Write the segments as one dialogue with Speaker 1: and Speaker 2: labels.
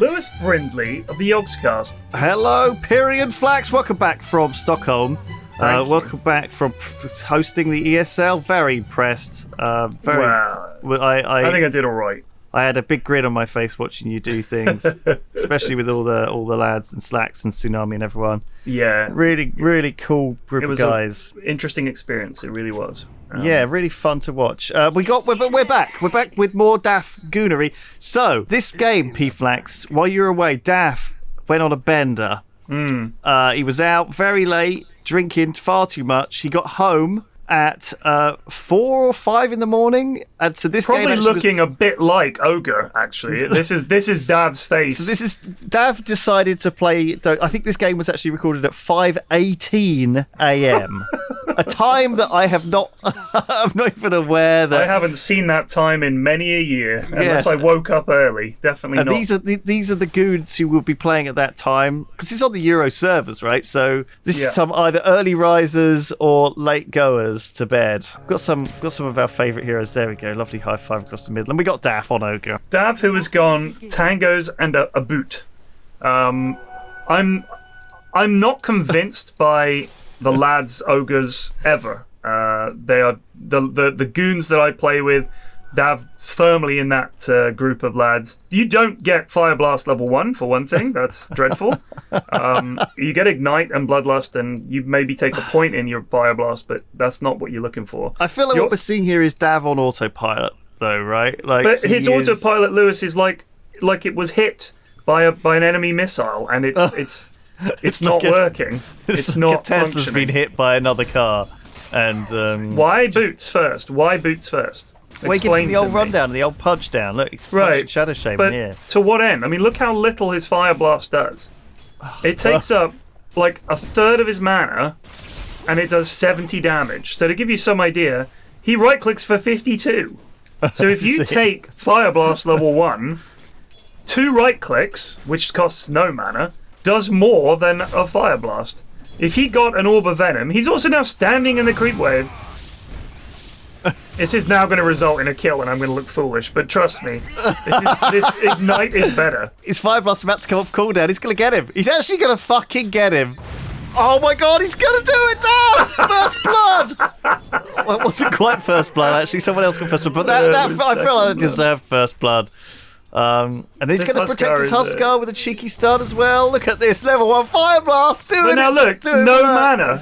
Speaker 1: Lewis Brindley of the Yogscast.
Speaker 2: Hello, Pyrion Flax. Welcome back from Stockholm. Welcome back from hosting the ESL. Very impressed.
Speaker 1: Wow.
Speaker 2: I
Speaker 1: think I did all right.
Speaker 2: I had a big grin on my face watching you do things, especially with all the lads and Slacks and Tsunami and everyone.
Speaker 1: Yeah.
Speaker 2: Really cool group of guys.
Speaker 1: It was an interesting experience. It really was.
Speaker 2: Yeah, really fun to watch. We're back. We're back with more Daff goonery. So this game, P-Flax, while you were away, Daff went on a bender. He was out very late, drinking far too much. He got home at 4 or 5 in the morning, and so this
Speaker 1: probably
Speaker 2: game
Speaker 1: looking a bit like Ogre. Actually, this is Dav's face.
Speaker 2: So this is Dav decided to play. I think this game was actually recorded at 5:18 a.m. a time that I have not. I'm not even aware that
Speaker 1: I haven't seen that time in many a year, unless I woke up early. Definitely not.
Speaker 2: These are the goons who will be playing at that time, because it's on the Euro servers, right? So this is some either early risers or late goers to bed. Got some of our favourite heroes. There we go. Lovely high five across the middle, and we got Daff on Ogre.
Speaker 1: Daff, who has gone tangos and a boot. I'm not convinced by the lads ogres ever. They are the goons that I play with. Dav firmly in that group of lads. You don't get Fire Blast level 1 for one thing. That's dreadful. You get Ignite and Bloodlust, and you maybe take a point in your Fire Blast, but that's not what you're looking for.
Speaker 2: I feel like what we're seeing here is Dav on autopilot, though, right? Like,
Speaker 1: but his autopilot, Lewis, is like it was hit by an enemy missile, and it's not working. It's not
Speaker 2: like Tesla's
Speaker 1: functioning.
Speaker 2: been hit by another car, and
Speaker 1: why boots first? Why boots first?
Speaker 2: Well, he gives him the old rundown and the old punch down. Look, it's Shadow Shaman
Speaker 1: but
Speaker 2: here.
Speaker 1: To what end? I mean, look how little his Fire Blast does. It takes up like a third of his mana, and it does 70 damage. So to give you some idea, he right clicks for 52. So if you take Fire Blast level 1, 2 right clicks, which costs no mana, does more than a Fire Blast. If he got an Orb of Venom, he's also now standing in the creep wave. This is now going to result in a kill, and I'm going to look foolish, but trust me, this Ignite is better.
Speaker 2: His Fire Blast about to come off cooldown. He's going to get him. He's actually going to fucking get him. Oh my god, he's going to do it, Daff! First blood! Well, it wasn't quite first blood, actually. Someone else got first blood, but I feel like they deserved first blood. And he's going to protect his Huskar with a cheeky stun as well. Look at this, level 1 Fire Blast.
Speaker 1: But now look, no mana,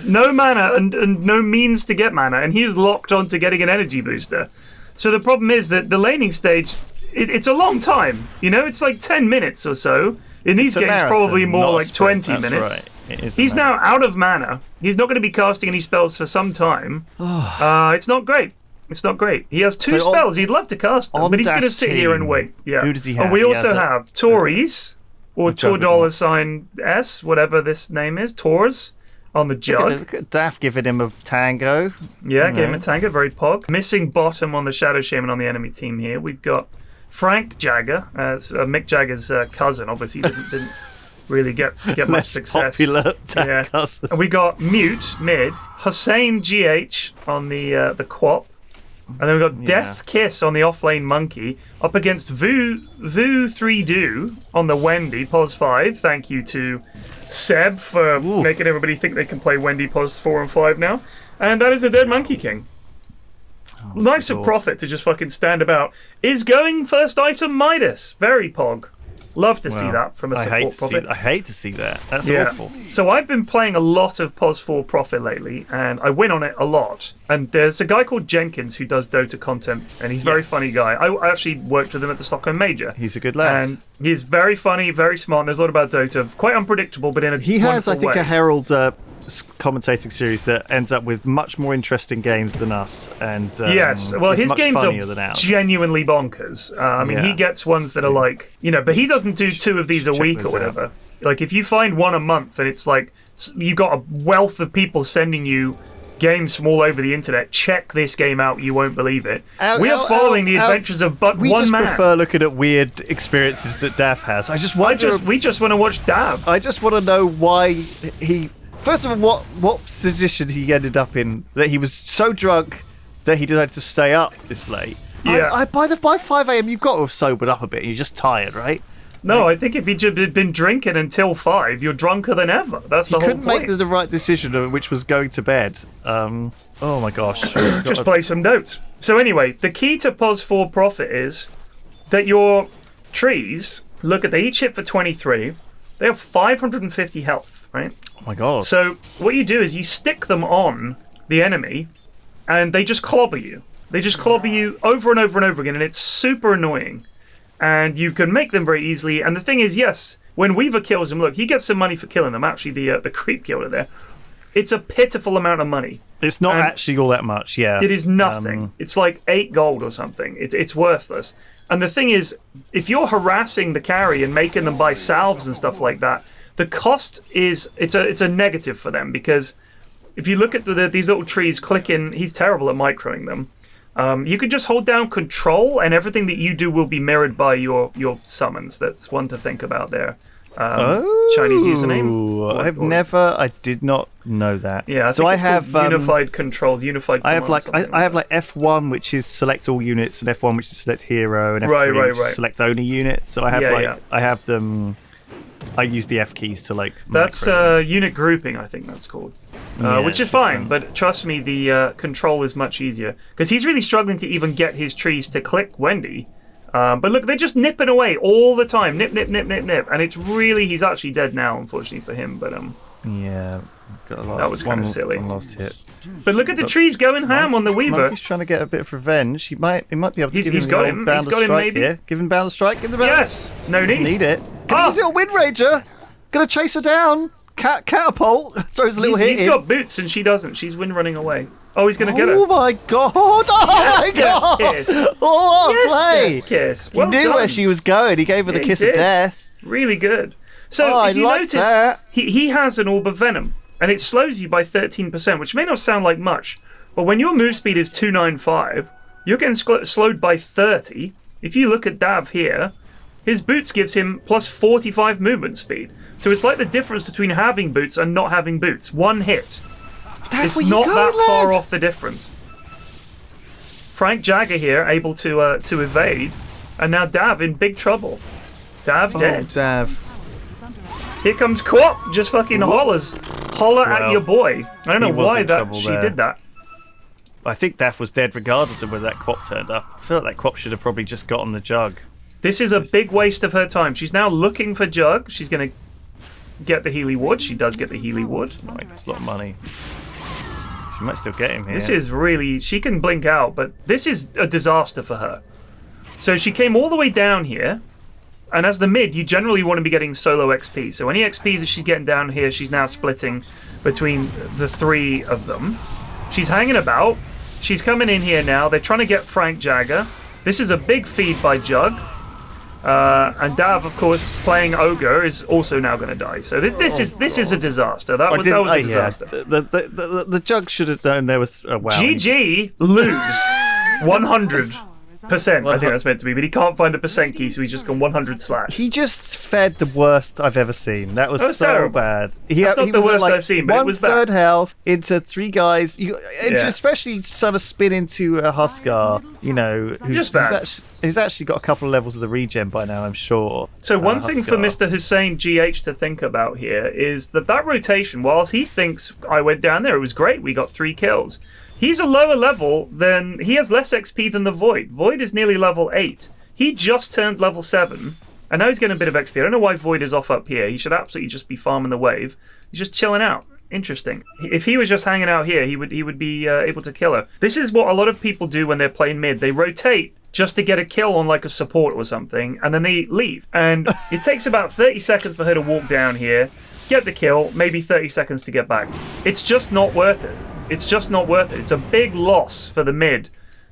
Speaker 1: and no means to get mana, and he's locked on to getting an energy booster. So the problem is that the laning stage, it's a long time. You know, it's like 10 minutes or so. In these games, marathon, probably more like 20 minutes.
Speaker 2: Right.
Speaker 1: He's now out of mana. He's not going to be casting any spells for some time. It's not great. It's not great. He has 2 spells. He'd love to cast them, but he's going to sit here and wait. Yeah.
Speaker 2: Who does he have?
Speaker 1: And we also have Tories, or $2 whatever this name is, Tors, on the jug.
Speaker 2: Look at Daff giving him a tango.
Speaker 1: Yeah, gave him a tango, very pog. Missing bottom on the Shadow Shaman on the enemy team here. We've got Frank Jagger, Mick Jagger's cousin. Obviously didn't really get much success.
Speaker 2: Popular cousin.
Speaker 1: And we got Mute mid, Hussein GH on the Quap. And then we've got Death Kiss on the offlane Monkey up against Vu 3Do on the Wendy, pos 5. Thank you to Seb for making everybody think they can play Wendy pos 4 and 5 now. And that is a dead Monkey King. Nice of Prophet to just fucking stand about. Is going first item Midas. Very pog. Love to see that from a support Prophet.
Speaker 2: I hate to see that. That's awful.
Speaker 1: So I've been playing a lot of pos 4 Prophet lately, and I win on it a lot. And there's a guy called Jenkins who does Dota content, and he's a very funny guy. I actually worked with him at the Stockholm Major.
Speaker 2: He's a good lad.
Speaker 1: And he's very funny, very smart, knows a lot about Dota. Quite unpredictable, but in a
Speaker 2: He has, I think,
Speaker 1: way.
Speaker 2: a Herald commentating series that ends up with much more interesting games than us. And
Speaker 1: yes, well, his games are genuinely bonkers. I mean, he gets ones that are like, but he doesn't do 2 of these a week or whatever. Out. Like, if you find one a month, and it's like you've got a wealth of people sending you games from all over the internet. Check this game out, you won't believe it. We are following the adventures of one man.
Speaker 2: We just prefer looking at weird experiences that Dav has.
Speaker 1: We just want to watch Dav.
Speaker 2: I just want to know why he. First of all, what position he ended up in, that he was so drunk that he decided to stay up this late.
Speaker 1: Yeah.
Speaker 2: By 5 a.m. you've got to have sobered up a bit. You're just tired, right?
Speaker 1: No, I think if you'd been drinking until 5, you're drunker than ever. That's the whole point.
Speaker 2: You couldn't make the right decision, which was going to bed. Oh my gosh.
Speaker 1: Just play some notes. So anyway, the key to pos 4 profit is that your trees, they each hit for 23. They have 550 health, right?
Speaker 2: Oh my god.
Speaker 1: So what you do is you stick them on the enemy, and they just clobber you. They just clobber you over and over and over again, and it's super annoying. And you can make them very easily. And the thing is, yes, when Weaver kills him, look, he gets some money for killing them. Actually, the creep killer there. It's a pitiful amount of money.
Speaker 2: It's not actually all that much, yeah.
Speaker 1: It is nothing. It's like 8 gold or something. It's worthless. And the thing is, if you're harassing the carry and making them buy salves and stuff like that, the cost is it's a negative for them, because if you look at these little trees clicking, he's terrible at microing them. You can just hold down control, and everything that you do will be mirrored by your summons. That's one to think about there. Chinese username.
Speaker 2: I did not know that.
Speaker 1: Yeah, so I have unified controls, unified.
Speaker 2: I have like F1, which is select all units, and F1, which is select hero, and F3, which is select only units. So I have I have them. I use the F keys to
Speaker 1: That's unit grouping, I think that's called. Which is fine, but trust me, the control is much easier, because he's really struggling to even get his trees to click Wendy. But look, they're just nipping away all the time. Nip, nip, nip, nip, nip. And he's actually dead now, unfortunately for him. But
Speaker 2: yeah,
Speaker 1: that was kind of silly.
Speaker 2: Last hit.
Speaker 1: But look at the trees going ham on the Weaver.
Speaker 2: He's trying to get a bit of revenge. He might be able to give
Speaker 1: He's
Speaker 2: him
Speaker 1: got him,
Speaker 2: strike
Speaker 1: maybe.
Speaker 2: here. Give him bound strike. Give him
Speaker 1: Yes, no need.
Speaker 2: Need it. Can use your Wind Ranger. Gonna chase her down. Catapult. Throws a little hit.
Speaker 1: He's got boots and she doesn't. She's wind running away. Oh, he's gonna get her.
Speaker 2: Oh my god! Oh my god!
Speaker 1: Kiss.
Speaker 2: Oh, what a play!
Speaker 1: Kiss.
Speaker 2: Well, he knew where she was going. He gave her the kiss of death.
Speaker 1: Really good. So if you notice, he has an orb of venom, and it slows you by 13%, which may not sound like much, but when your move speed is 295, you're getting slowed by 30. If you look at Dav here, his boots gives him plus 45 movement speed. So it's like the difference between having boots and not having boots. One hit. It's not that far off the difference. Frank Jagger here able to evade, and now Dav in big trouble. Dav dead.
Speaker 2: Dav.
Speaker 1: Here comes Quap, just fucking holler at your boy. I don't know why she did that.
Speaker 2: I think Dav was dead regardless of whether that Quap turned up. I feel like that Quap should have probably just got on the jug.
Speaker 1: This is a big waste of her time. She's now looking for Jug. She's going to get the Healy Wood. She does get the Healy Wood.
Speaker 2: That's a lot of money. She might still get him here.
Speaker 1: This is really... She can blink out, but this is a disaster for her. So she came all the way down here, and as the mid, you generally want to be getting solo XP. So any XP that she's getting down here, she's now splitting between the 3 of them. She's hanging about. She's coming in here now. They're trying to get Frank Jagger. This is a big feed by Jug. And Dav, of course, playing Ogre, is also now going to die. So this is a disaster. That was a disaster.
Speaker 2: The Jug should have known there was a wow.
Speaker 1: GG lose 100%. I think that's meant to be, but he can't find the percent key, so he's just gone 100/.
Speaker 2: He just fed the worst I've ever seen. That was so
Speaker 1: terrible.
Speaker 2: Bad.
Speaker 1: That's not the worst I've seen, but it was bad.
Speaker 2: 1/3 health into 3 guys. Especially trying to spin into a Huskar, who's actually got a couple of levels of the regen by now, I'm sure.
Speaker 1: So one thing for Mr. Hussein GH to think about here is that rotation, whilst he thinks I went down there, it was great, we got 3 kills. He's a lower level than... He has less XP than the Void. Void is nearly level 8. He just turned level 7. And now he's getting a bit of XP. I don't know why Void is off up here. He should absolutely just be farming the wave. He's just chilling out. Interesting. If he was just hanging out here, he would be able to kill her. This is what a lot of people do when they're playing mid. They rotate just to get a kill on like a support or something, and then they leave. And it takes about 30 seconds for her to walk down here, get the kill, maybe 30 seconds to get back. It's just not worth it. It's just not worth it. It's a big loss for the mid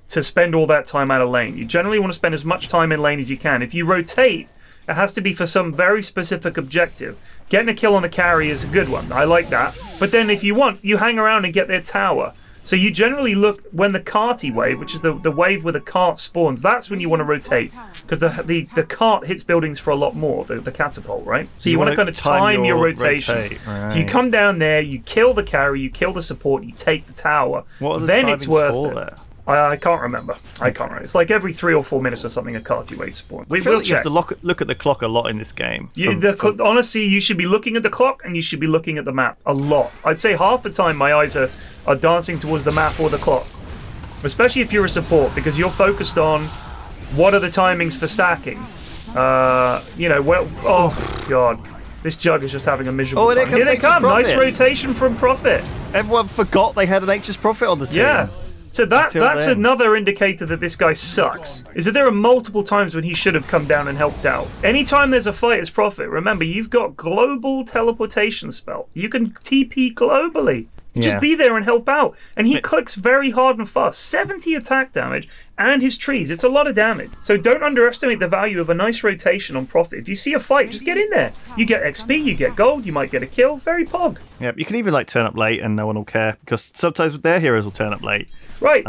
Speaker 1: to spend all that time out of lane. You generally want to spend as much time in lane as you can. If you rotate, it has to be for some very specific objective. Getting a kill on the carry is a good one. I like that. But then if you want, you hang around and get their tower. So you generally look when the carty wave, which is the wave where the cart spawns, that's when you want to rotate. Because the cart hits buildings for a lot more, the catapult, right? So you want to kind of time your rotations. Right. So you come down there, you kill the carry, you kill the support, you take the tower.
Speaker 2: What are the
Speaker 1: then it's worth
Speaker 2: for
Speaker 1: it.
Speaker 2: There?
Speaker 1: I can't remember. It's like every 3 or 4 minutes or something a Carty wave spawn.
Speaker 2: I feel like you have to look at the clock a lot in this game.
Speaker 1: Honestly, you should be looking at the clock and you should be looking at the map a lot. I'd say half the time my eyes are dancing towards the map or the clock. Especially if you're a support, because you're focused on what are the timings for stacking. Oh god. This jug is just having a miserable time. Here they come! Nice rotation from Prophet.
Speaker 2: Everyone forgot they had an Nature's Prophet on the team.
Speaker 1: Yeah. So that's another indicator that this guy sucks. Is that there are multiple times when he should have come down and helped out. Anytime there's a fight as Prophet, remember, you've got global teleportation spell. You can TP globally. Just be there and help out. And he clicks very hard and fast. 70 attack damage and his trees. It's a lot of damage. So don't underestimate the value of a nice rotation on Prophet. If you see a fight, just get in there. You get XP, you get gold, you might get a kill. Very pog.
Speaker 2: Yeah, you can even turn up late and no one will care, because sometimes their heroes will turn up late.
Speaker 1: Right.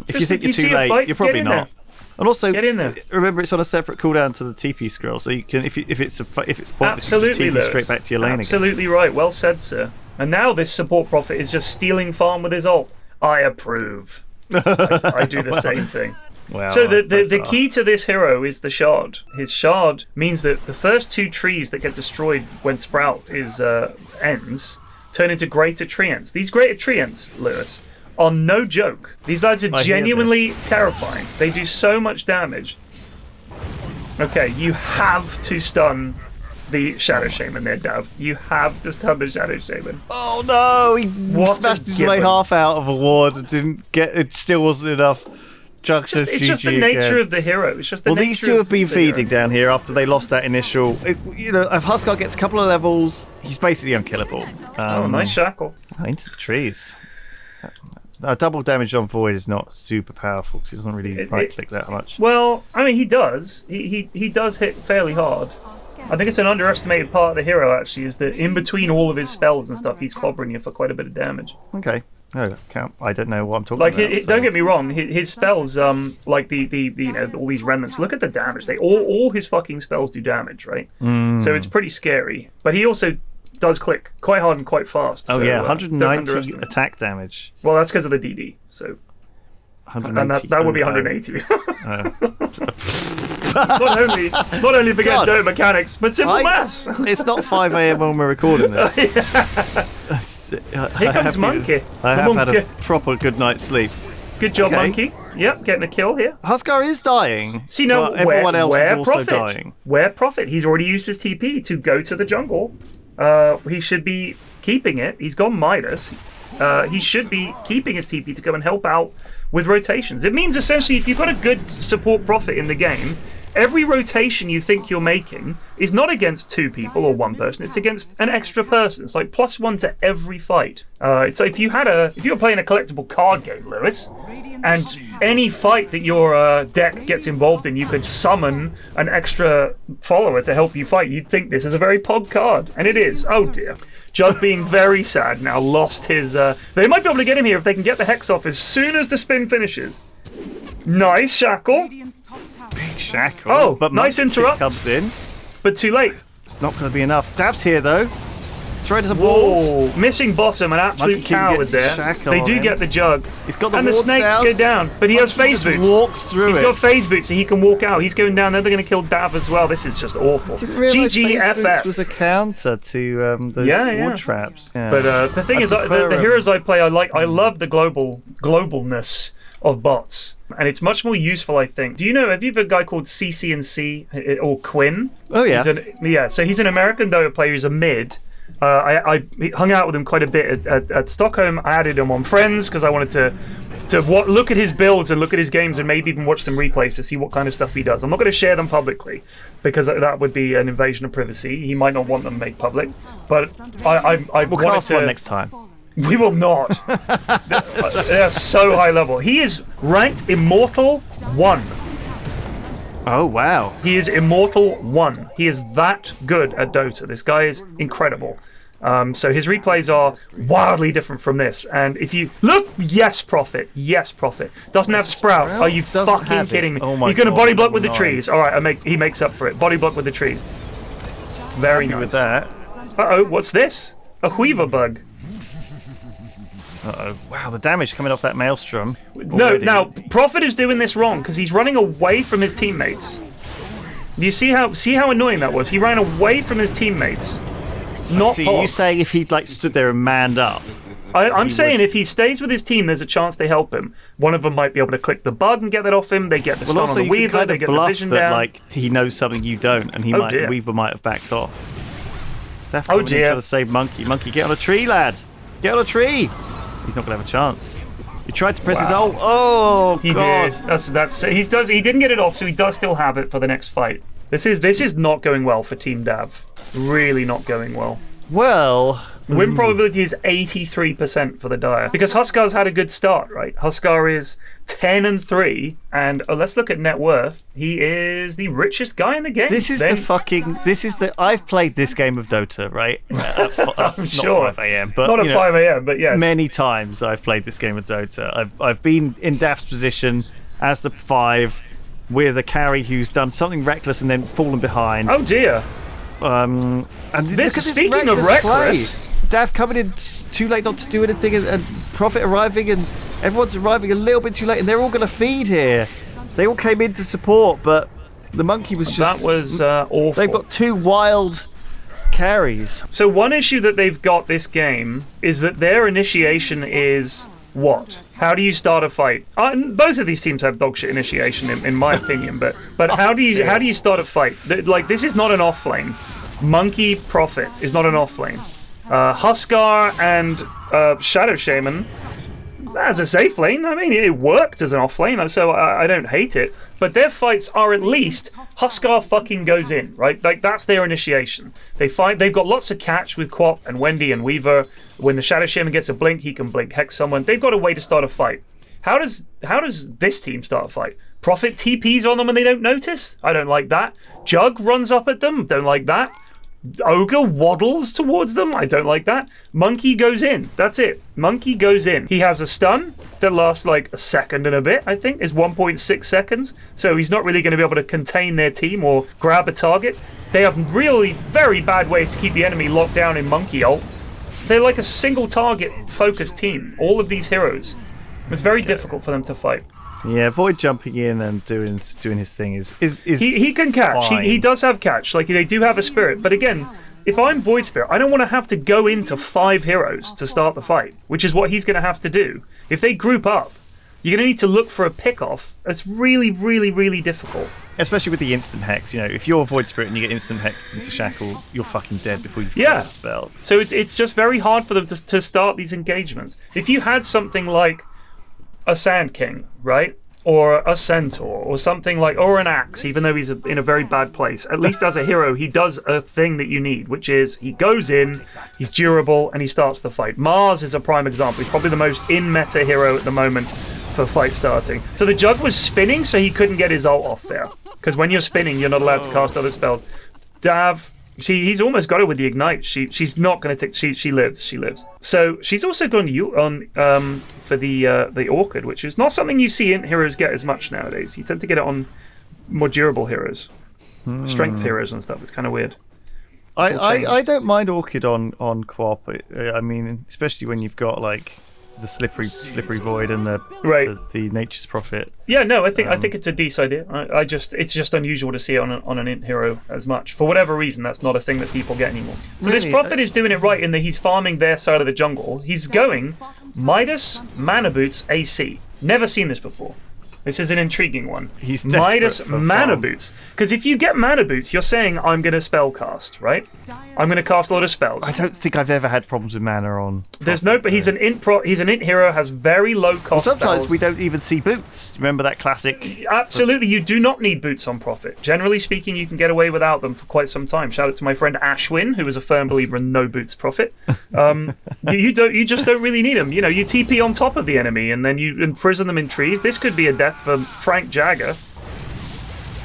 Speaker 2: If you think you're too late, you're probably not. And also,
Speaker 1: get in there.
Speaker 2: Remember, it's on a separate cooldown to the TP scroll, so you can, if it's pointless,
Speaker 1: absolutely,
Speaker 2: you can TP straight back to your lane
Speaker 1: Absolutely right. Well said, sir. And now this support Prophet is just stealing farm with his ult. I approve. I do the same thing.
Speaker 2: Well,
Speaker 1: so the key to this hero is the shard. His shard means that the first 2 trees that get destroyed when Sprout ends turn into greater treants. These greater treants, Lewis, are no joke. These lads are genuinely terrifying. They do so much damage. Okay, you have to stun the Shadow Shaman there, Dav. You have to stun the Shadow Shaman.
Speaker 2: Oh no! He smashed his way half out of a ward and didn't get it. Still wasn't enough. Jug says GG.
Speaker 1: It's just the nature of the hero. It's just the nature.
Speaker 2: These two have been feeding down here after they lost that initial. If Huskar gets a couple of levels, he's basically unkillable.
Speaker 1: Nice shackle.
Speaker 2: Into the trees. Double damage on Void is not super powerful because he doesn't really right-click that much.
Speaker 1: Well, I mean, he does. He does hit fairly hard. I think it's an underestimated part of the hero, actually, is that in between all of his spells and stuff, he's clobbering you for quite a bit of damage.
Speaker 2: Okay. No, I don't know what I'm talking about.
Speaker 1: Don't get me wrong, his spells, like all these remnants, look at the damage. All his fucking spells do damage, right? So it's pretty scary. But he also does click quite hard and quite fast.
Speaker 2: Oh, so, 190 attack damage.
Speaker 1: Well, that's because of the DD, so... 180. And that would be 180. not only forget Dota mechanics, but simple maths.
Speaker 2: It's not 5 a.m. when we're recording this.
Speaker 1: Here comes Monkey.
Speaker 2: I have had a proper good night's sleep.
Speaker 1: Good job, Monkey. Yep, getting a kill here.
Speaker 2: Huskar is dying.
Speaker 1: See, no,
Speaker 2: everyone else is also dying.
Speaker 1: Where Prophet? He's already used his TP to go to the jungle. He should be keeping it. He's gone Midas. He should be keeping his TP to go and help out with rotations. It means essentially if you've got a good support Prophet in the game, every rotation you think you're making is not against 2 people or 1 person, it's against an extra person. It's like +1 to every fight. It's like if you were playing a collectible card game, Lewis, and any fight that your deck gets involved in, you could summon an extra follower to help you fight. You'd think this is a very pog card, and it is. Oh dear. Jug being very sad now, lost his... They might be able to get him here if they can get the Hex off as soon as the spin finishes. Nice shackle.
Speaker 2: Big shackle.
Speaker 1: Oh,
Speaker 2: but
Speaker 1: nice interrupt.
Speaker 2: Comes in.
Speaker 1: But too late.
Speaker 2: It's not going to be enough. Dav's here, though. Throw to the balls.
Speaker 1: Missing bottom, an absolute coward there. They do get the jug.
Speaker 2: He's got the
Speaker 1: and the snakes
Speaker 2: down.
Speaker 1: go down. But he has phase boots.
Speaker 2: Walks through
Speaker 1: He's got phase boots, so he can walk out. He's going down there. They're going to kill Dav as well. This is just awful. GGFF
Speaker 2: was a counter to those ward traps. Yeah.
Speaker 1: But the thing is, the heroes I play, I love the globalness of bots, and it's much more useful, I think. Do you know, have you ever a guy called CC&C or Quinn?
Speaker 2: Oh yeah.
Speaker 1: So he's an American Dota player. He's a mid. I hung out with him quite a bit at Stockholm. I added him on Friends because I wanted to look at his builds and look at his games and maybe even watch some replays to see what kind of stuff he does. I'm not going to share them publicly because that would be an invasion of privacy. He might not want them made public, but
Speaker 2: we'll cast one next time.
Speaker 1: We will not. They're so high level. He is ranked Immortal 1.
Speaker 2: Oh, wow.
Speaker 1: He is Immortal 1. He is that good at Dota. This guy is incredible. So his replays are wildly different from this. And if you look, yes, Prophet. Doesn't have Sprout. Are you fucking kidding me?
Speaker 2: Oh my
Speaker 1: He's going to
Speaker 2: God,
Speaker 1: body block with the trees. All right, he makes up for it. Body block with the trees. Very nice.
Speaker 2: With that.
Speaker 1: Uh-oh, what's this? A Weaver bug.
Speaker 2: Uh-oh. Wow, the damage coming off that Maelstrom.
Speaker 1: No,
Speaker 2: already.
Speaker 1: now Prophet is doing this wrong because he's running away from his teammates. Do you see how annoying that was? He ran away from his teammates. Not
Speaker 2: See,
Speaker 1: Pog.
Speaker 2: you saying if he'd like stood there and manned up?
Speaker 1: I'm saying if he stays with his team, there's a chance they help him. One of them might be able to click the bug and get that off him. They get the stun on the
Speaker 2: you
Speaker 1: Weaver.
Speaker 2: kind
Speaker 1: They
Speaker 2: of
Speaker 1: get the
Speaker 2: bluff
Speaker 1: vision
Speaker 2: that,
Speaker 1: down.
Speaker 2: like, he knows something you don't, and
Speaker 1: Dear.
Speaker 2: Weaver might have backed off. Def
Speaker 1: Oh,
Speaker 2: coming in
Speaker 1: dear.
Speaker 2: trying to save Monkey. Monkey, get on a tree, lad. Get on a tree. He's not gonna have a chance. He tried to press his ult. Oh
Speaker 1: He
Speaker 2: God.
Speaker 1: did. He didn't get it off, so he does still have it for the next fight. This is not going well for Team Dav. Really not going well.
Speaker 2: Well,
Speaker 1: Win probability is 83% for the Dire because Huskar's had a good start, right? Huskar is 10-3, and let's look at net worth. He is the richest guy in the game.
Speaker 2: I've played this game of Dota, right?
Speaker 1: I'm sure.
Speaker 2: Not 5 a.m., but
Speaker 1: not at 5 a.m., but yes.
Speaker 2: many times I've played this game of Dota. I've been in Daft's position as the 5 with a carry who's done something reckless and then fallen behind.
Speaker 1: Oh dear.
Speaker 2: And
Speaker 1: Speaking of reckless,
Speaker 2: Dav coming in too late not to do anything, and Prophet arriving, and everyone's arriving a little bit too late, and they're all going to feed here. They all came in to support, but the Monkey was just...
Speaker 1: That was awful.
Speaker 2: They've got 2 wild carries.
Speaker 1: So one issue that they've got this game is that their initiation is what? How do you start a fight? Both of these teams have dogshit initiation, in my opinion. But how do you start a fight? Like, this is not an off lane. Monkey Prophet is not an off lane. Huskar and Shadow Shaman, that's a safe lane. I mean, it worked as an off lane, so I don't hate it. But their fights are at least Huskar fucking goes in, right? Like, that's their initiation. They've got lots of catch with Quap and Wendy and Weaver. When the Shadow Shaman gets a blink, he can blink hex someone. They've got a way to start a fight. How does this team start a fight? Prophet TPs on them and they don't notice? I don't like that. Jug runs up at them? Don't like that. Ogre waddles towards them? I don't like that. Monkey goes in. That's it. Monkey goes in. He has a stun that lasts like a second and a bit, I think. Is 1.6 seconds. So he's not really going to be able to contain their team or grab a target. They have really very bad ways to keep the enemy locked down in Monkey ult. They're like a single target focused team. All of these heroes. It's very difficult for them to fight.
Speaker 2: Yeah, Void jumping in and doing his thing is
Speaker 1: he can catch. He does have catch. Like, they do have a spirit. But again, if I'm Void Spirit, I don't want to have to go into 5 heroes to start the fight, which is what he's going to have to do. If they group up, you're going to need to look for a pick-off. It's really, really, really difficult.
Speaker 2: Especially with the instant hex. You know, if you're a Void Spirit and you get instant hexed into Shackle, you're fucking dead before you've got a spell.
Speaker 1: So it's just very hard for them to start these engagements. If you had something like a Sand King, right? Or a Centaur, or something like, or an Axe, even though he's in a very bad place. At least as a hero, he does a thing that you need, which is he goes in, he's durable, and he starts the fight. Mars is a prime example. He's probably the most in-meta hero at the moment for fight starting. So the Jug was spinning, so he couldn't get his ult off there. Because when you're spinning, you're not allowed to cast other spells. Dav... He's almost got her with the ignite. She's not going to take. She lives. So she's also gone on for the orchid, which is not something you see int heroes get as much nowadays. You tend to get it on more durable heroes, strength heroes and stuff. It's kind of weird.
Speaker 2: I don't mind orchid on Quap. I mean, especially when you've got like the slippery void and the nature's prophet.
Speaker 1: Yeah, no, I think it's a decent idea. It's just unusual to see it on an int hero as much. For whatever reason, that's not a thing that people get anymore. So
Speaker 2: Really?
Speaker 1: this prophet is doing it right in that he's farming their side of the jungle. He's going Midas Mana Boots AC. Never seen this before. This is an intriguing one.
Speaker 2: He's
Speaker 1: Midas
Speaker 2: desperate for
Speaker 1: Mana
Speaker 2: farm.
Speaker 1: Boots. Because if you get Mana Boots, you're saying, I'm going to spell cast, right? I'm going to cast a lot of spells.
Speaker 2: I don't think I've ever had problems with mana on.
Speaker 1: There's no, but he's an int hero, has very low cost
Speaker 2: Sometimes
Speaker 1: spells.
Speaker 2: we don't even see boots. Remember that classic?
Speaker 1: Absolutely, you do not need boots on Prophet. Generally speaking, you can get away without them for quite some time. Shout out to my friend Ashwin, who is a firm believer in no boots Prophet. You just don't really need them. You know, you TP on top of the enemy and then you imprison them in trees. This could be a death for Frank Jagger.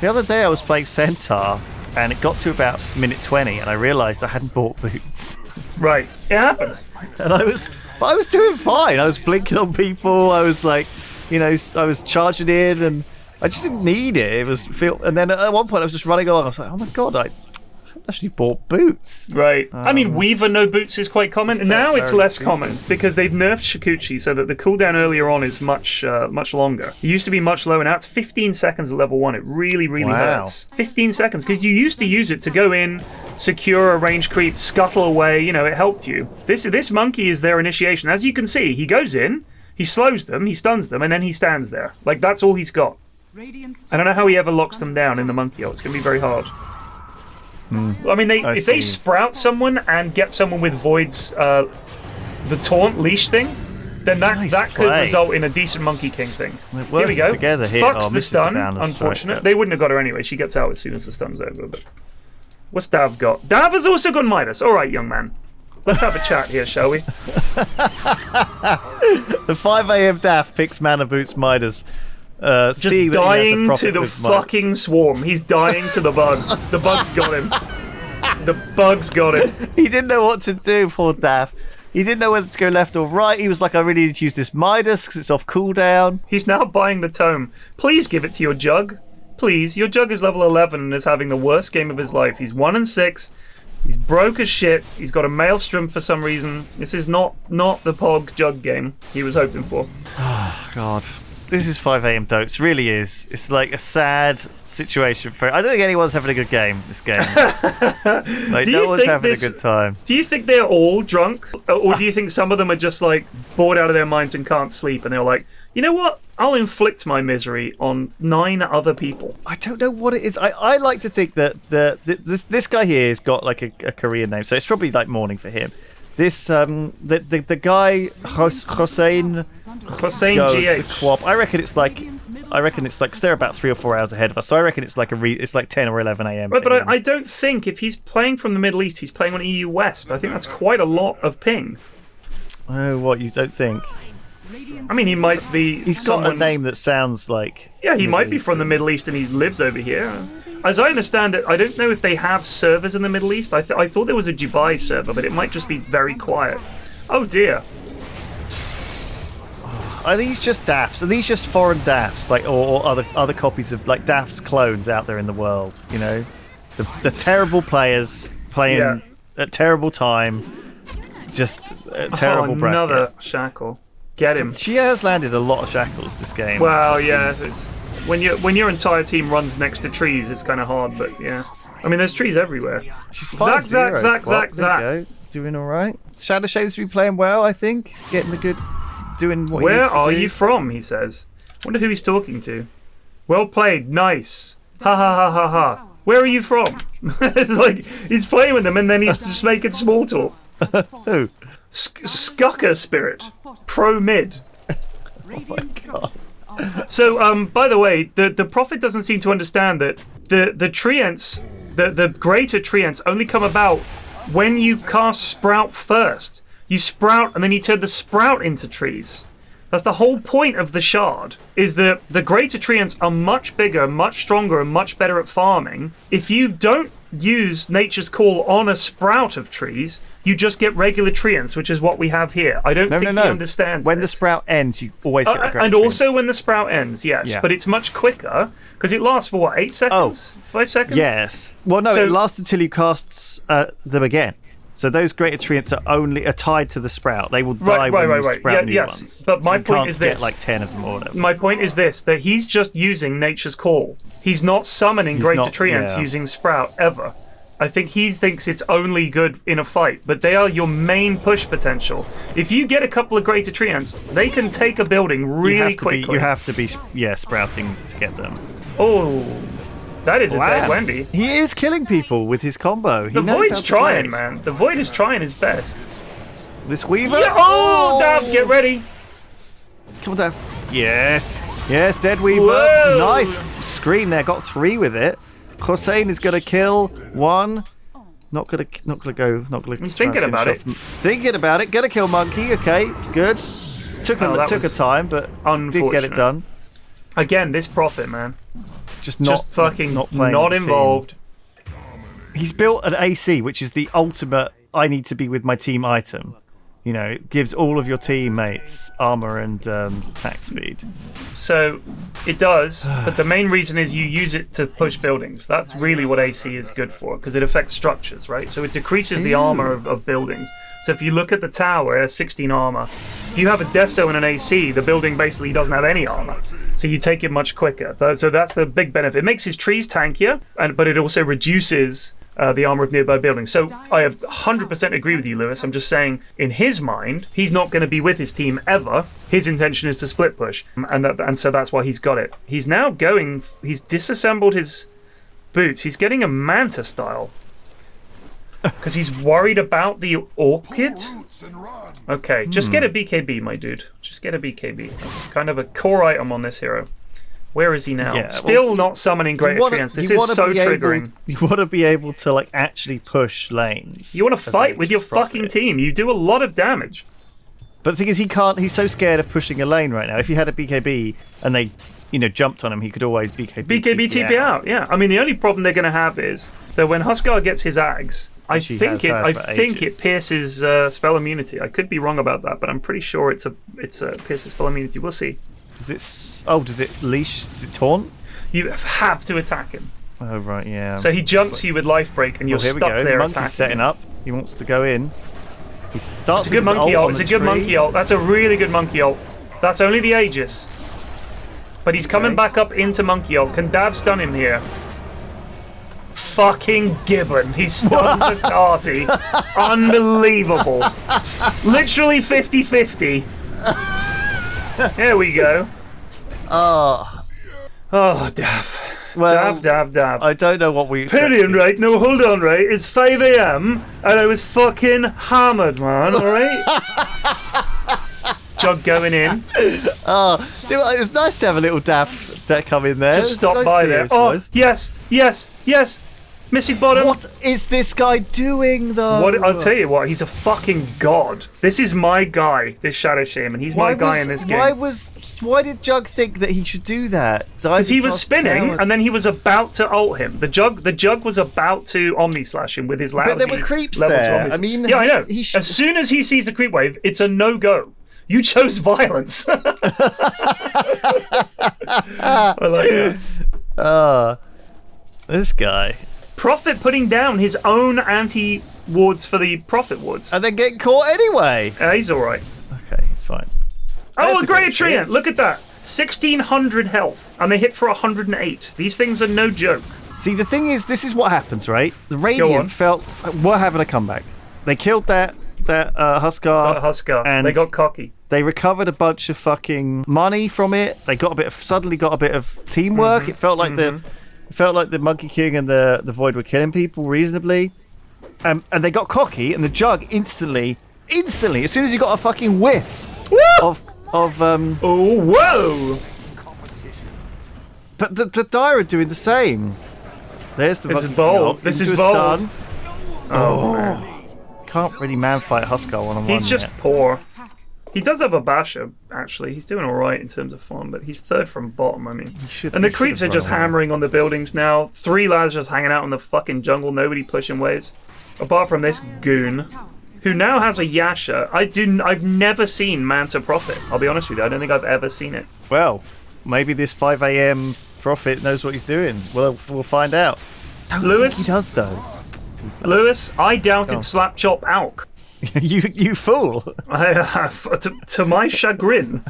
Speaker 2: The other day I was playing Centaur and it got to about minute 20 and I realised I hadn't bought boots.
Speaker 1: Right, it happens.
Speaker 2: And I was doing fine. I was blinking on people. I was like, I was charging in and I just didn't need it. And then at one point I was just running along. I was like, oh my god, actually bought boots.
Speaker 1: Right. I mean, Weaver no boots is quite common. And now it's less common because they've nerfed Shikuchi so that the cooldown earlier on is much longer. It used to be much lower. Now it's 15 seconds at level 1. It really, really hurts. 15 seconds because you used to use it to go in, secure a range creep, scuttle away. You know, it helped you. This monkey is their initiation. As you can see, he goes in, he slows them, he stuns them, and then he stands there. Like, that's all he's got. I don't know how he ever locks them down in the monkey ult. It's going to be very hard. I mean, if they sprout someone and get someone with Void's the taunt leash thing, then that could result in a decent Monkey King thing. Here we go. Fucks the stun, unfortunate. They wouldn't have got her anyway. She gets out as soon as the stun's over. But what's Dav got? Dav has also got Midas. All right, young man. Let's have a chat here, shall we?
Speaker 2: The 5 a.m. Dav picks Mana Boots Midas.
Speaker 1: Just dying to the fucking swarm. He's dying to the bug. The bug's got him. The bug's got him.
Speaker 2: He didn't know what to do, poor Daff. He didn't know whether to go left or right. He was like, I really need to use this Midas because it's off cooldown.
Speaker 1: He's now buying the tome. Please give it to your Jug. Please. Your Jug is level 11 and is having the worst game of his life. He's 1-6. He's broke as shit. He's got a Maelstrom for some reason. This is not the Pog Jug game he was hoping for.
Speaker 2: Oh, God. This is 5 a.m. Dokes, really is. It's like a sad situation for. I don't think anyone's having a good game. This game, like no one's having a good time.
Speaker 1: Do you think they're all drunk, or do you think some of them are just like bored out of their minds and can't sleep, and they're like, you know what? I'll inflict my misery on 9 other people.
Speaker 2: I don't know what it is. I like to think that this guy here has got like a Korean name, so it's probably like morning for him. This the guy Hossein
Speaker 1: GH.
Speaker 2: I reckon it's like because they're about 3 or 4 hours ahead of us. So I reckon it's like it's like 10 or 11 a.m.
Speaker 1: But I don't think if he's playing from the Middle East, he's playing on EU West. I think that's quite a lot of ping.
Speaker 2: Oh, what, you don't think?
Speaker 1: I mean, he might be.
Speaker 2: He's got a name that sounds like.
Speaker 1: Yeah, he might be from the Middle East and he lives over here. As I understand it, I don't know if they have servers in the Middle East. I thought there was a Dubai server, but it might just be very quiet. Oh dear.
Speaker 2: Are these just DAFs? Are these just foreign DAFs, like, or other copies of like DAFs clones out there in the world? You know, the terrible players playing at terrible time, just terrible bracket.
Speaker 1: Another shackle. Get him.
Speaker 2: She has landed a lot of shackles this game.
Speaker 1: Well, yeah. It's, when your entire team runs next to trees, it's kind of hard, but yeah. I mean, there's trees everywhere.
Speaker 2: She's
Speaker 1: Zack.
Speaker 2: Doing all right. Shadow Shape's been playing well, I think. Getting the good, doing what.
Speaker 1: Where are you from? He says. Wonder who he's talking to. Well played. Nice. Ha ha ha ha ha. Where are you from? It's like he's playing with them and then he's just making small talk.
Speaker 2: Who?
Speaker 1: Skucker Spirit. Pro mid.
Speaker 2: Oh my god.
Speaker 1: So, by the way, the Prophet doesn't seem to understand that the treants, the greater treants, only come about when you cast Sprout first. You sprout and then you turn the sprout into trees. That's the whole point of the shard, is that the greater treants are much bigger, much stronger, and much better at farming. If you don't use Nature's Call on a sprout of trees, you just get regular treants, which is what we have here. I don't think he understands
Speaker 2: When
Speaker 1: this.
Speaker 2: the sprout ends, you always get the greater
Speaker 1: and
Speaker 2: treants.
Speaker 1: also when the sprout ends, yes. Yeah. But it's much quicker, because it lasts for, what, 8 seconds? 5 seconons?
Speaker 2: Yes. Well, no, it lasts until you cast them again. So those greater treants are tied to the sprout. They will die when you sprout new ones.
Speaker 1: But my point is this.
Speaker 2: You can't get like 10 of them or whatever.
Speaker 1: My point is this, that he's just using Nature's Call. He's not summoning greater treants using sprout, ever. I think he thinks it's only good in a fight, but they are your main push potential. If you get a couple of greater treants, they can take a building really quickly.
Speaker 2: You have to be sprouting to get them.
Speaker 1: Oh, that is a dead Wendy.
Speaker 2: He is killing people with his combo.
Speaker 1: The Void's trying, man. The Void is trying his best.
Speaker 2: This Weaver?
Speaker 1: Yeah. Oh, Dav, get ready.
Speaker 2: Come on, Dav. Yes. Yes, dead Weaver.
Speaker 1: Whoa.
Speaker 2: Nice scream there. Got 3 with it. Hossein is going to kill 1. Not gonna go.
Speaker 1: He's thinking about it.
Speaker 2: Thinking about it. Gonna kill Monkey. Okay, good. Took a time, but did get it done.
Speaker 1: Again, this Prophet, man.
Speaker 2: Just
Speaker 1: not involved.
Speaker 2: He's built an AC, which is the ultimate I need to be with my team item. You know, it gives all of your teammates armor and attack speed.
Speaker 1: So it does, but the main reason is you use it to push buildings. That's really what AC is good for, because it affects structures, right? So it decreases the armor of buildings. So if you look at the tower, it has 16 armor. If you have a Deso and an AC, the building basically doesn't have any armor. So you take it much quicker. So that's the big benefit. It makes his trees tankier, but it also reduces the armor of nearby buildings. So I have 100% agree with you, Lewis. I'm just saying, in his mind, he's not going to be with his team ever. His intention is to split push, and so that's why he's got it. He's now going. He's disassembled his boots. He's getting a Manta style because he's worried about the orchid. Okay, just get a BKB, my dude. Just get a BKB. That's kind of a core item on this hero. Where is he now? Yeah, still not summoning Greater Treants. This is so triggering.
Speaker 2: You want to be able to like actually push lanes.
Speaker 1: You want to fight with your fucking team. You do a lot of damage.
Speaker 2: But the thing is, he can't. He's so scared of pushing a lane right now. If he had a BKB and they, jumped on him, he could always BKB
Speaker 1: TP out. Yeah. I mean, the only problem they're going to have is that when Huskar gets his Ags, I think it pierces spell immunity. I could be wrong about that, but I'm pretty sure it's a pierces spell immunity. We'll see.
Speaker 2: Does it leash? Does it taunt?
Speaker 1: You have to attack him.
Speaker 2: Oh, right, yeah.
Speaker 1: So he jumps you with life break and you're stuck there attacking.
Speaker 2: Monkey's setting up. He wants to go in. He starts
Speaker 1: It's a good monkey ult. It's a good monkey ult. That's a really good monkey ult. That's only the Aegis. But he's coming back up into monkey ult. Can Dav stun him here? Fucking Gibbon. He stunned the party. Unbelievable. Literally 50-50. There we go. Oh, Dav.
Speaker 2: Well,
Speaker 1: Dav.
Speaker 2: I don't know what we...
Speaker 1: Pyrion, right? No, hold on, right? It's 5 a.m. and I was fucking hammered, man, alright? Jug going in.
Speaker 2: Oh, it was nice to have a little Dav come in there.
Speaker 1: Just stop by there. Oh, yes. Missing bottom.
Speaker 2: What is this guy doing, though?
Speaker 1: I'll tell you what, he's a fucking god. This is my guy, this Shadow Shaman. He's my guy in this game.
Speaker 2: Why did Jug think that he should do that?
Speaker 1: Because he was spinning, and then he was about to ult him. The Jug was about to Omni Slash him with his lousy
Speaker 2: But there were creeps there. I mean,
Speaker 1: yeah, I know. As soon as he sees the creep wave, it's a no-go. You chose violence. I like that.
Speaker 2: This guy.
Speaker 1: Prophet putting down his own anti-wards for the Prophet wards.
Speaker 2: And then getting caught anyway.
Speaker 1: He's alright.
Speaker 2: Okay, he's fine.
Speaker 1: Oh, a Greater Treant! Look at that. 1,600 health, and they hit for 108. These things are no joke.
Speaker 2: See, the thing is, this is what happens, right? The Radiant were having a comeback. They killed that Huskar.
Speaker 1: And they got cocky.
Speaker 2: They recovered a bunch of fucking money from it. They suddenly got a bit of teamwork. Mm-hmm. It felt like the Monkey King and the Void were killing people reasonably. And they got cocky, and the Jug instantly, as soon as he got a fucking whiff of
Speaker 1: oh, whoa!
Speaker 2: But the Dire are doing the same. There's the
Speaker 1: This is bold. This is bold.
Speaker 2: Stun. Oh, man. Can't really man-fight Huskar one-on-one.
Speaker 1: He's just poor. He does have a basher, actually. He's doing alright in terms of farm, but he's third from bottom, I mean. And the creeps are just hammering on the buildings now. 3 lads just hanging out in the fucking jungle. Nobody pushing waves. Apart from this goon, who now has a Yasha. I've never seen Manta Prophet. I'll be honest with you. I don't think I've ever seen it.
Speaker 2: Well, maybe this 5 a.m. Prophet knows what he's doing. We'll find out.
Speaker 1: Lewis?
Speaker 2: He does, though.
Speaker 1: Lewis, I doubted Slap Chop Alk.
Speaker 2: you fool.
Speaker 1: To my chagrin.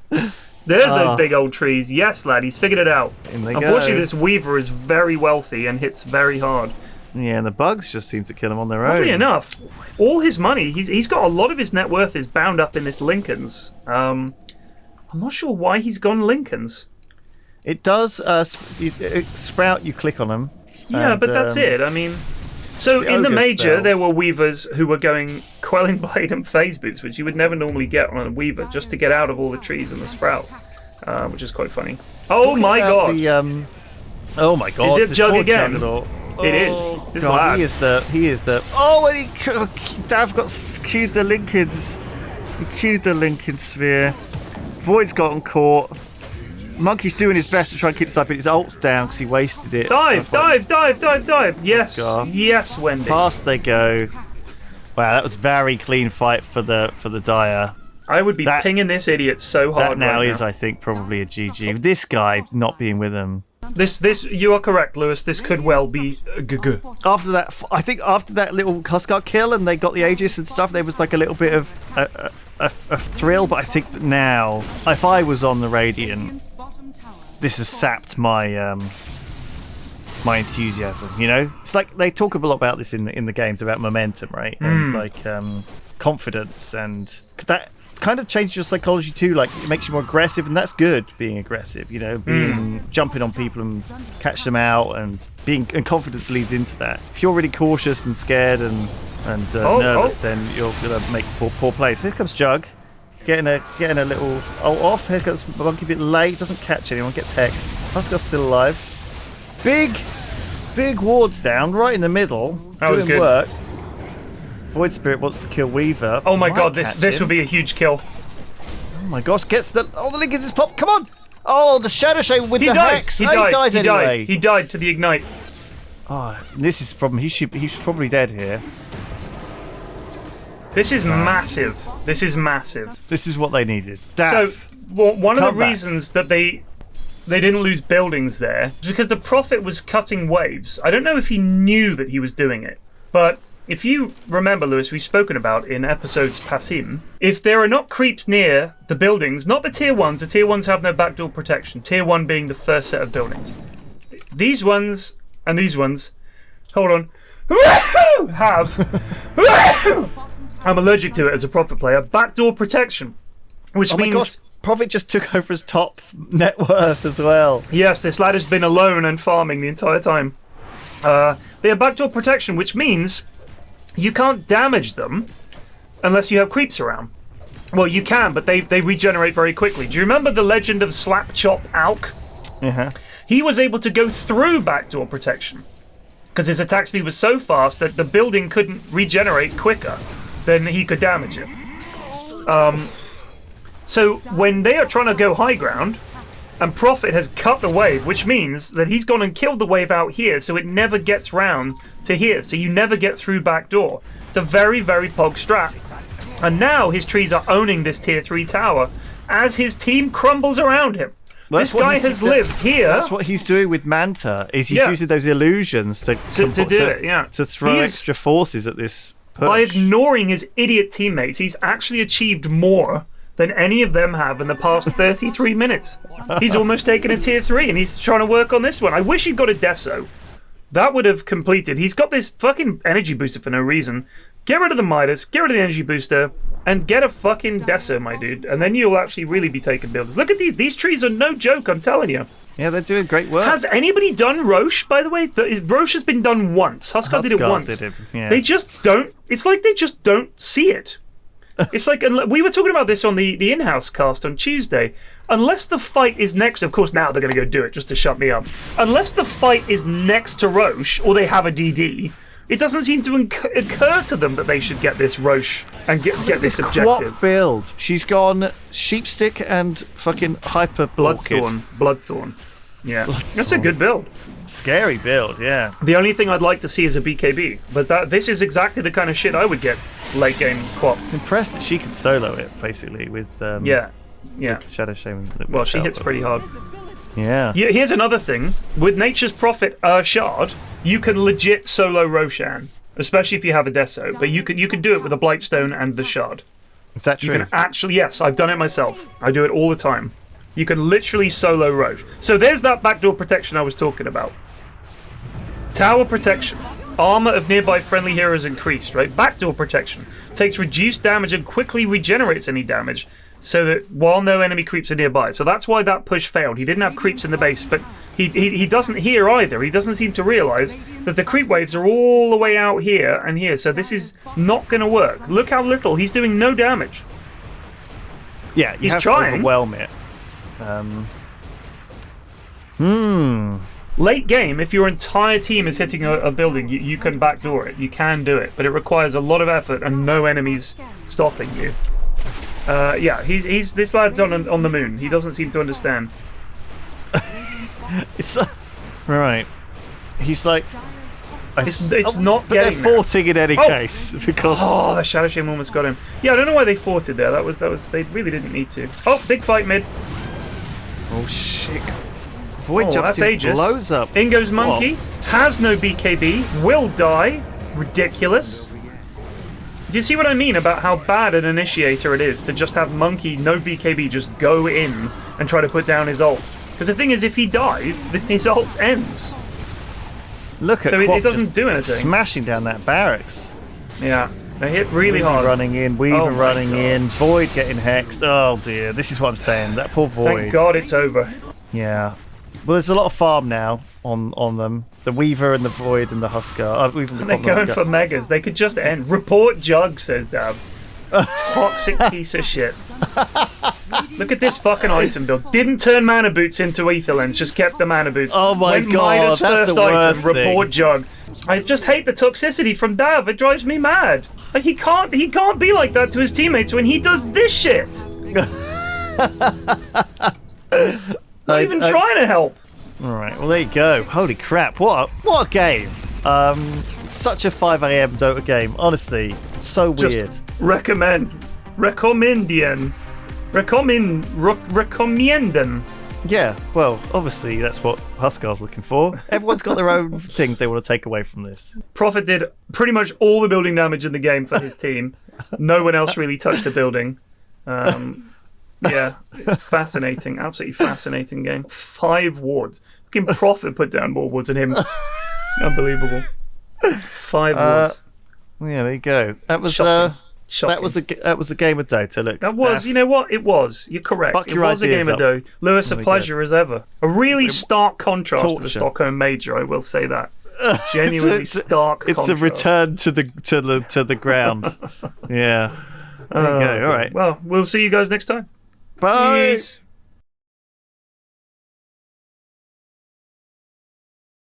Speaker 1: There's those big old trees. Yes, lad, he's figured it out. Unfortunately, this Weaver is very wealthy and hits very hard.
Speaker 2: Yeah, and the bugs just seem to kill him on their own.
Speaker 1: Oddly enough, all his money, he's got a lot of his net worth is bound up in this Lincoln's. I'm not sure why he's gone Lincoln's.
Speaker 2: It does Sprout, you click on them.
Speaker 1: Yeah, but that's it. I mean... So in the major, there were Weavers who were going Quelling Blade and Phase Boots, which you would never normally get on a Weaver, just to get out of all the trees and the Sprout, which is quite funny. Oh my god!
Speaker 2: Oh my god!
Speaker 1: Is it Jug again? It is. This
Speaker 2: God, he is the. Oh, and Dav got queued the Lincolns. He queued the Lincoln Sphere. Void's gotten caught. Monkey's doing his best to try and keep the side, but his ult's down because he wasted it.
Speaker 1: Dive! Yes, Wendy.
Speaker 2: Past they go. Wow, that was very clean fight for the Dire.
Speaker 1: I would be pinging this idiot so hard.
Speaker 2: That now
Speaker 1: right
Speaker 2: is, I think, probably a GG. This guy not being with him.
Speaker 1: This, you are correct, Lewis. This could well be a GG.
Speaker 2: After that, I think after that little Huskar kill and they got the Aegis and stuff, there was like a little bit of a thrill. But I think that now, if I was on the Radiant, this has sapped my my enthusiasm. You know, it's like they talk a lot about this in the games about momentum, right? And like confidence, and that kind of changes your psychology too. Like it makes you more aggressive, and that's good. Being aggressive, you know, jumping on people and catch them out, and confidence leads into that. If you're really cautious and scared and nervous, then you're gonna make poor plays. Here comes Jug, getting a little off. Here comes Monkey a bit late, doesn't catch anyone, gets hexed. Huskar's still alive. Big wards down right in the middle, doing work. Void Spirit wants to kill Weaver.
Speaker 1: Oh my god, this would be a huge kill.
Speaker 2: Oh my gosh, the Lincolns is popped. Come on! Oh, the Shadow Shade with the hex. He dies anyway.
Speaker 1: He died to the ignite.
Speaker 2: Oh, this is from he's probably dead here.
Speaker 1: This is massive. This is massive.
Speaker 2: This is what they needed.
Speaker 1: So one of the reasons that they didn't lose buildings there is because the Prophet was cutting waves. I don't know if he knew that he was doing it, but if you remember, Lewis, we've spoken about in episodes passim, if there are not creeps near the buildings, not the tier 1s, the tier 1s have no backdoor protection, tier 1 being the first set of buildings. These ones and these ones, hold on, have, I'm allergic to it as a Prophet player, backdoor protection, which means...
Speaker 2: Prophet just took over his top net worth as well.
Speaker 1: Yes, this lad has been alone and farming the entire time. They have backdoor protection, which means you can't damage them unless you have creeps around. Well, you can, but they regenerate very quickly. Do you remember the legend of Slapchop Alk? He was able to go through backdoor protection because his attack speed was so fast that the building couldn't regenerate quicker than he could damage it. So when they are trying to go high ground, and Prophet has cut the wave, which means that he's gone and killed the wave out here, so it never gets round to here, so you never get through back door. It's a very, very pog strat. And now his trees are owning this tier 3 tower as his team crumbles around him. This guy has lived here.
Speaker 2: That's what he's doing with Manta, is he's using those illusions to do it, to throw extra forces at this push.
Speaker 1: By ignoring his idiot teammates, he's actually achieved more than any of them have in the past 33 minutes. He's almost taken a tier 3 and he's trying to work on this one. I wish he'd got a Deso. That would have completed. He's got this fucking energy booster for no reason. Get rid of the Midas, get rid of the energy booster, and get a fucking Deso, my dude. And then you'll actually really be taking builders. Look at these. These trees are no joke, I'm telling you.
Speaker 2: Yeah, they're doing great work.
Speaker 1: Has anybody done Roche, by the way? Roche has been done once. Huskar did it once. They just don't... It's like they just don't see it. It's like, we were talking about this on the in-house cast on Tuesday. Unless the fight is next, of course now they're going to go do it just to shut me up. Unless the fight is next to Roche, or they have a DD, it doesn't seem to occur to them that they should get this Roche and get this objective.
Speaker 2: Quap build. She's gone Sheepstick and fucking Hyper
Speaker 1: Bloodthorn. Yeah, that's a good build.
Speaker 2: Scary build, yeah.
Speaker 1: The only thing I'd like to see is a BKB, but this is exactly the kind of shit I would get late game Quap.
Speaker 2: Impressed that she could solo it basically with with Shadow Shame.
Speaker 1: Well, she hits pretty hard.
Speaker 2: Yeah.
Speaker 1: Here's another thing with Nature's Prophet Shard, you can legit solo Roshan, especially if you have a Deso. But you can do it with a Blightstone and the Shard.
Speaker 2: Is that true?
Speaker 1: You can actually, yes, I've done it myself. I do it all the time. You can literally solo Roche. So there's that backdoor protection I was talking about. Tower protection. Armor of nearby friendly heroes increased, right? Backdoor protection. Takes reduced damage and quickly regenerates any damage so that while no enemy creeps are nearby. So that's why that push failed. He didn't have creeps in the base, but he doesn't here either. He doesn't seem to realise that the creep waves are all the way out here and here. So this is not going to work. Look how little. He's doing no damage.
Speaker 2: Yeah,
Speaker 1: he's trying.
Speaker 2: To overwhelm it.
Speaker 1: Late game, if your entire team is hitting a building, you can backdoor it. You can do it, but it requires a lot of effort and no enemies stopping you. This lad's on the moon. He doesn't seem to understand.
Speaker 2: It's right. He's like,
Speaker 1: It's not
Speaker 2: But
Speaker 1: getting
Speaker 2: they're forting in any case because.
Speaker 1: Oh, the Shadow Shame almost got him. Yeah, I don't know why they fought it there. That was. They really didn't need to. Oh, big fight mid.
Speaker 2: Oh shit! Void jumps
Speaker 1: that's
Speaker 2: in,
Speaker 1: Aegis.
Speaker 2: blows up.
Speaker 1: In goes Monkey. Has no BKB. Will die. Ridiculous. Do you see what I mean about how bad an initiator it is to just have Monkey, no BKB, just go in and try to put down his ult? Because the thing is, if he dies, then his ult ends.
Speaker 2: Look at
Speaker 1: so it doesn't do anything.
Speaker 2: Smashing down that barracks.
Speaker 1: Yeah, they hit really
Speaker 2: Weaver
Speaker 1: hard.
Speaker 2: running in, Weaver running in, Void getting hexed. Oh dear, this is what I'm saying. That poor Void.
Speaker 1: Thank God it's over.
Speaker 2: Yeah. Well, there's a lot of farm now on them. The Weaver and the Void and the Huskar.
Speaker 1: They're going for megas. They could just end. Report Jug, says Dab. Toxic piece of shit. Look at this fucking item build. Didn't turn mana boots into ether lens, just kept the mana boots.
Speaker 2: Oh my
Speaker 1: Went
Speaker 2: God,
Speaker 1: Midas
Speaker 2: that's
Speaker 1: first
Speaker 2: the worst
Speaker 1: item, report
Speaker 2: thing.
Speaker 1: Jug. I just hate the toxicity from Dav. It drives me mad. Like he can't be like that to his teammates when he does this shit. Not even trying to help.
Speaker 2: Alright, well there you go. Holy crap, what a game. Such a 5 AM Dota game. Honestly, so weird.
Speaker 1: Just recommenden.
Speaker 2: Yeah, well, obviously that's what Huskar's looking for. Everyone's got their own things they want to take away from this.
Speaker 1: Prophet did pretty much all the building damage in the game for his team. No one else really touched a building. Yeah, fascinating, absolutely fascinating game. 5 wards. Fucking Prophet put down more wards than him. Unbelievable. 5 wards.
Speaker 2: Yeah, there you go. That was
Speaker 1: Shocking.
Speaker 2: that was a game of Dota. Look,
Speaker 1: That was, you know what? It was. You're correct.
Speaker 2: Buck
Speaker 1: It
Speaker 2: your
Speaker 1: was a
Speaker 2: ideas
Speaker 1: game of Dota. Lewis, a
Speaker 2: There we
Speaker 1: pleasure as ever. A really stark contrast to the
Speaker 2: Torture.
Speaker 1: Stockholm Major, I will say that. Genuinely stark
Speaker 2: It's
Speaker 1: contrast.
Speaker 2: a return to the ground. Yeah. There you go. All right.
Speaker 1: Well, we'll see you guys next time.
Speaker 2: Bye.
Speaker 1: Peace.